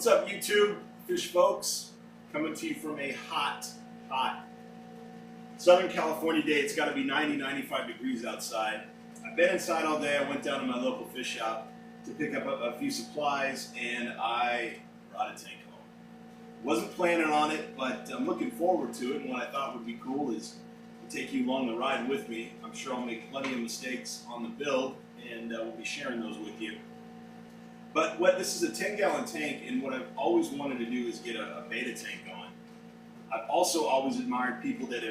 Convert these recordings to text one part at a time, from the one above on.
What's up, YouTube? Fish folks, coming to you from a hot Southern California day. It's got to be 90, 95 degrees outside. I've been inside all day. I went down to my local fish shop to pick up a few supplies, and I brought a tank home. Wasn't planning on it, but I'm looking forward to it, and what I thought would be cool is to take you along the ride with me. I'm sure I'll make plenty of mistakes on the build, and we'll be sharing those with you. But this is a 10-gallon tank, and what I've always wanted to do is get a beta tank going. I've also always admired people that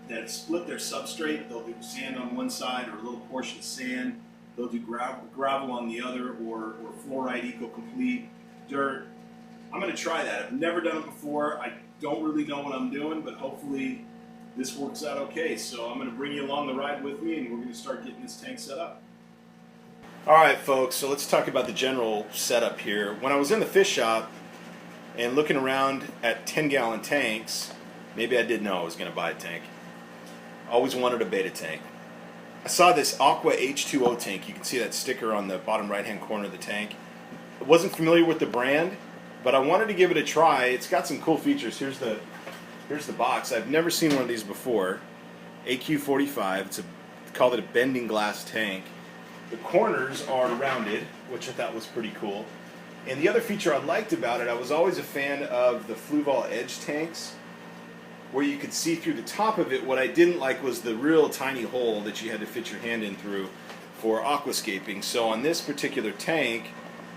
have split their substrate. They'll do sand on one side or a little portion of sand. They'll do gravel on the other, or fluoride eco-complete, dirt. I'm going to try that. I've never done it before. I don't really know what I'm doing, but hopefully this works out okay. So I'm going to bring you along the ride with me, and we're going to start getting this tank set up. Alright folks, so let's talk about the general setup here. When I was in the fish shop and looking around at 10-gallon tanks, maybe I did know I was going to buy a tank. I always wanted a beta tank. I saw this Aqua H2O tank. You can see that sticker on the bottom right hand corner of the tank. I wasn't familiar with the brand, but I wanted to give it a try. It's got some cool features. Here's the box. I've never seen one of these before. AQ45. Called it a bending glass tank. The corners are rounded, which I thought was pretty cool. And the other feature I liked about it, I was always a fan of the Fluval Edge tanks, where you could see through the top of it. What I didn't like was the real tiny hole that you had to fit your hand in through for aquascaping. So on this particular tank,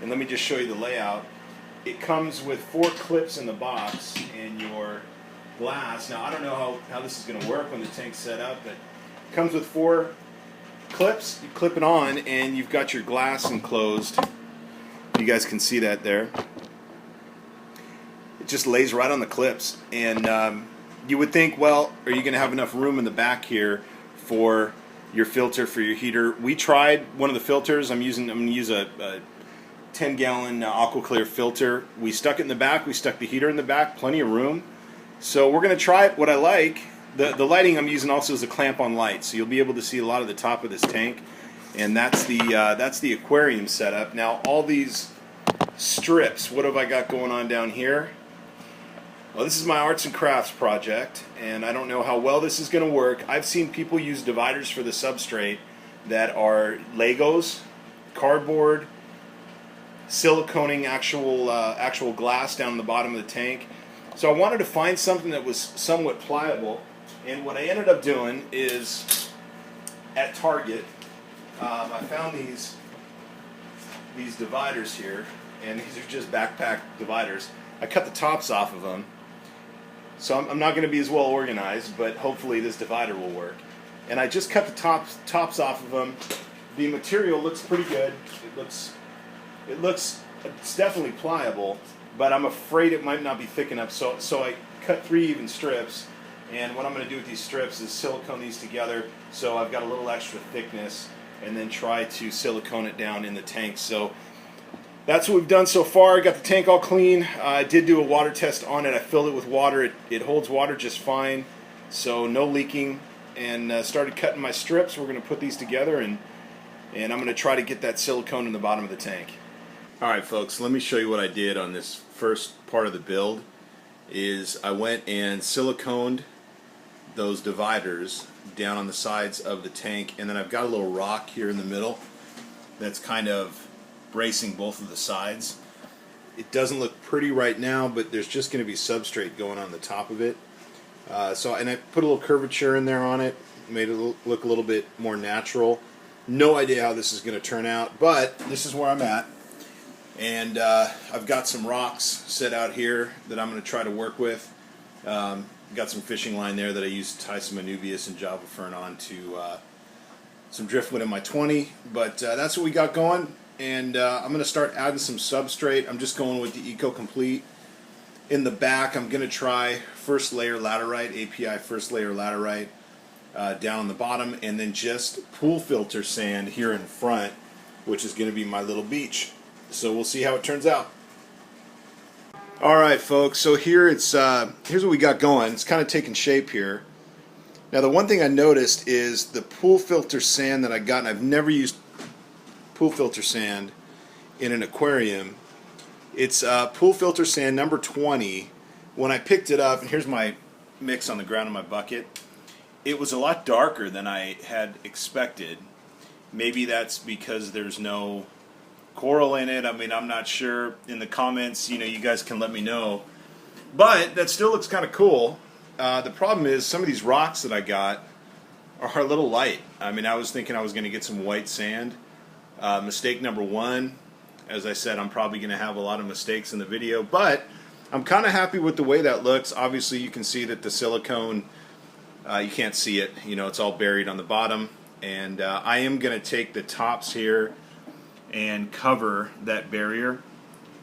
and let me just show you the layout, it comes with 4 clips in the box and your glass. Now I don't know how this is going to work when the tank's set up, but it comes with 4 clips. You clip it on and you've got your glass enclosed. You guys can see that there. It just lays right on the clips, and you would think, well, are you going to have enough room in the back here for your filter for your heater? We tried one of the filters. I'm going to use a 10-gallon AquaClear filter. We stuck it in the back. We stuck the heater in the back. Plenty of room. So we're going to try it. What I like, the lighting I'm using also is a clamp-on light, so you'll be able to see a lot of the top of this tank, and that's the aquarium setup. Now all these strips, what have I got going on down here? Well, this is my arts and crafts project, and I don't know how well this is going to work. I've seen people use dividers for the substrate that are Legos, cardboard, siliconing actual glass down the bottom of the tank. So I wanted to find something that was somewhat pliable. And what I ended up doing is, at Target, I found these dividers here, and these are just backpack dividers. I cut the tops off of them, so I'm not going to be as well organized, but hopefully this divider will work. And I just cut the tops off of them. The material looks pretty good. It's definitely pliable, but I'm afraid it might not be thick enough. So I cut 3 even strips. And what I'm going to do with these strips is silicone these together so I've got a little extra thickness, and then try to silicone it down in the tank. So that's what we've done so far. I got the tank all clean. I did do a water test on it. I filled it with water. It holds water just fine, so no leaking. And started cutting my strips. We're going to put these together, and I'm going to try to get that silicone in the bottom of the tank. Alright folks, let me show you what I did on this first part of the build. I went and siliconed those dividers down on the sides of the tank, and then I've got a little rock here in the middle that's kind of bracing both of the sides. It doesn't look pretty right now, but there's just going to be substrate going on the top of it. And I put a little curvature in there on it, made it look a little bit more natural. No idea how this is going to turn out, but this is where I'm at. And I've got some rocks set out here that I'm going to try to work with. Got some fishing line there that I used to tie some anubias and java fern on to some driftwood in my 20. But that's what we got going. And I'm going to start adding some substrate. I'm just going with the eco-complete. In the back, I'm going to try first layer laterite, API first layer laterite down on the bottom, and then just pool filter sand here in front, which is going to be my little beach. So we'll see how it turns out. Alright folks, so here's what we got going. It's kind of taking shape here. Now the one thing I noticed is the pool filter sand that I got, and I've never used pool filter sand in an aquarium, It's pool filter sand number 20. When I picked it up, and here's my mix on the ground in my bucket, it was a lot darker than I had expected. Maybe that's because there's no coral in it. I mean, I'm not sure. In the comments, you guys can let me know. But that still looks kind of cool. The problem is some of these rocks that I got are a little light. I mean, I was thinking I was going to get some white sand. Mistake number one. As I said, I'm probably going to have a lot of mistakes in the video, but I'm kind of happy with the way that looks. Obviously, you can see that the silicone, you can't see it. It's all buried on the bottom. And I am going to take the tops here and cover that barrier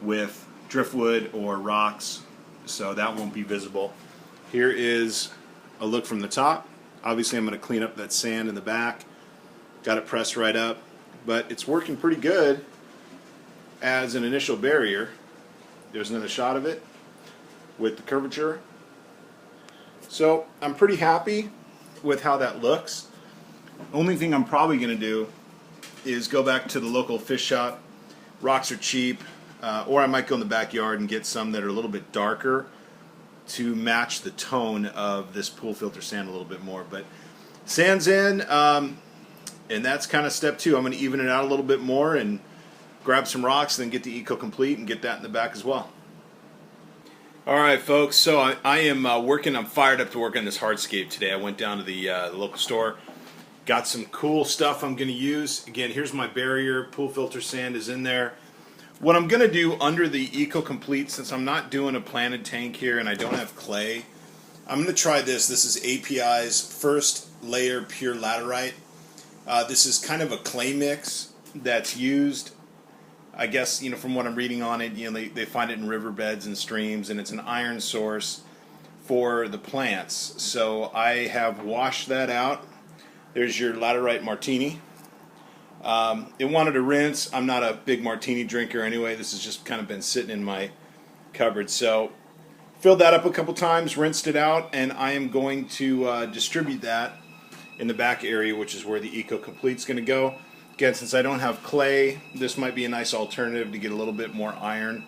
with driftwood or rocks, so that won't be visible. Here is a look from the top. Obviously, I'm going to clean up that sand in the back. Got it pressed right up, but it's working pretty good as an initial barrier. There's another shot of it with the curvature. So I'm pretty happy with how that looks. Only thing I'm probably going to do is go back to the local fish shop. Rocks are cheap, or I might go in the backyard and get some that are a little bit darker to match the tone of this pool filter sand a little bit more. But sand's in, and that's kind of step two. I'm going to even it out a little bit more and grab some rocks, then get the Eco Complete and get that in the back as well. Alright folks, so I am I'm fired up to work on this hardscape today. I went down to the local store, got some cool stuff I'm going to use. Again, here's my barrier, pool filter sand is in there. What I'm going to do under the Eco Complete, since I'm not doing a planted tank here and I don't have clay, I'm going to try this. This is API's first layer pure laterite. This is kind of a clay mix that's used, I guess, from what I'm reading on it, they find it in riverbeds and streams, and it's an iron source for the plants. So I have washed that out. There's your laterite martini. It wanted to rinse. I'm not a big martini drinker anyway. This has just kind of been sitting in my cupboard. So filled that up a couple times, rinsed it out, and I am going to distribute that in the back area, which is where the Eco Complete's going to go. Again, since I don't have clay, this might be a nice alternative to get a little bit more iron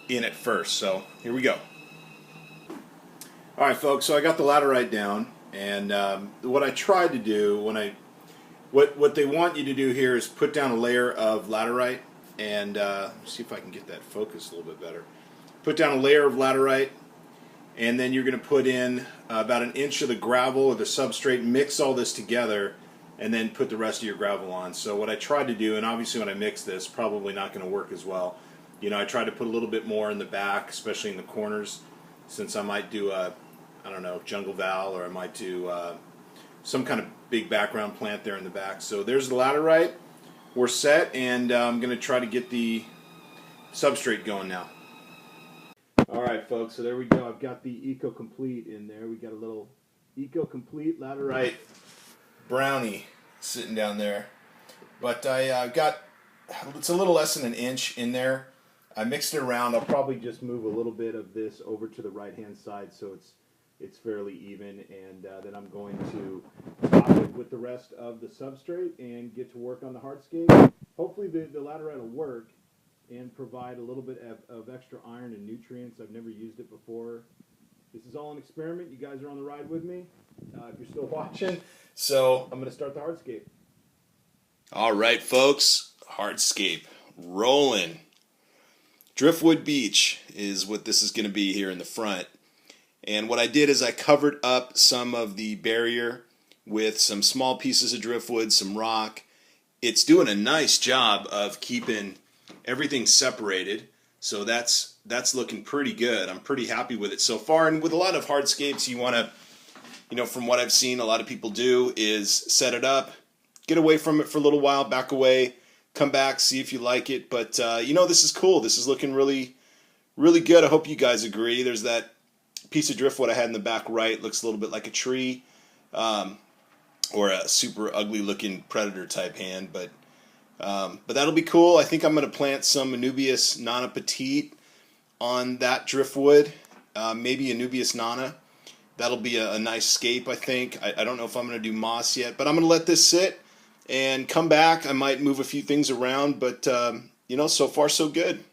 in it first. So here we go. Alright folks, so I got the laterite down, and what I tried to do, what they want you to do here is put down a layer of laterite, and see if I can get that focused a little bit better. Put down a layer of laterite, and then you're going to put in about an inch of the gravel or the substrate, mix all this together, and then put the rest of your gravel on. So what I tried to do, and obviously when I mix this, probably not going to work as well. I tried to put a little bit more in the back, especially in the corners, since I might do a, I don't know, jungle val, or I might do some kind of big background plant there in the back. So there's the laterite. We're set, and I'm going to try to get the substrate going now. Alright folks, so there we go. I've got the Eco Complete in there. We got a little Eco Complete laterite brownie sitting down there, but I got, it's a little less than an inch in there. I mixed it around. I'll probably just move a little bit of this over to the right hand side so it's fairly even, and then I'm going to top it with the rest of the substrate and get to work on the hardscape. Hopefully the laterite will work and provide a little bit of extra iron and nutrients. I've never used it before. This is all an experiment. You guys are on the ride with me, if you're still watching. So I'm going to start the hardscape. All right, folks. Hardscape. Rolling. Driftwood Beach is what this is going to be here in the front. And what I did is I covered up some of the barrier with some small pieces of driftwood, some rock. It's doing a nice job of keeping everything separated. So that's looking pretty good. I'm pretty happy with it so far. And with a lot of hardscapes, you want to, from what I've seen, a lot of people do is set it up, get away from it for a little while, back away, come back, see if you like it. But, this is cool. This is looking really, really good. I hope you guys agree. There's that piece of driftwood I had in the back right. Looks a little bit like a tree, or a super ugly looking predator type hand. But that'll be cool. I think I'm going to plant some Anubias Nana Petite on that driftwood, maybe Anubias Nana. That'll be a nice scape, I think. I don't know if I'm going to do moss yet, but I'm going to let this sit and come back. I might move a few things around, but so far so good.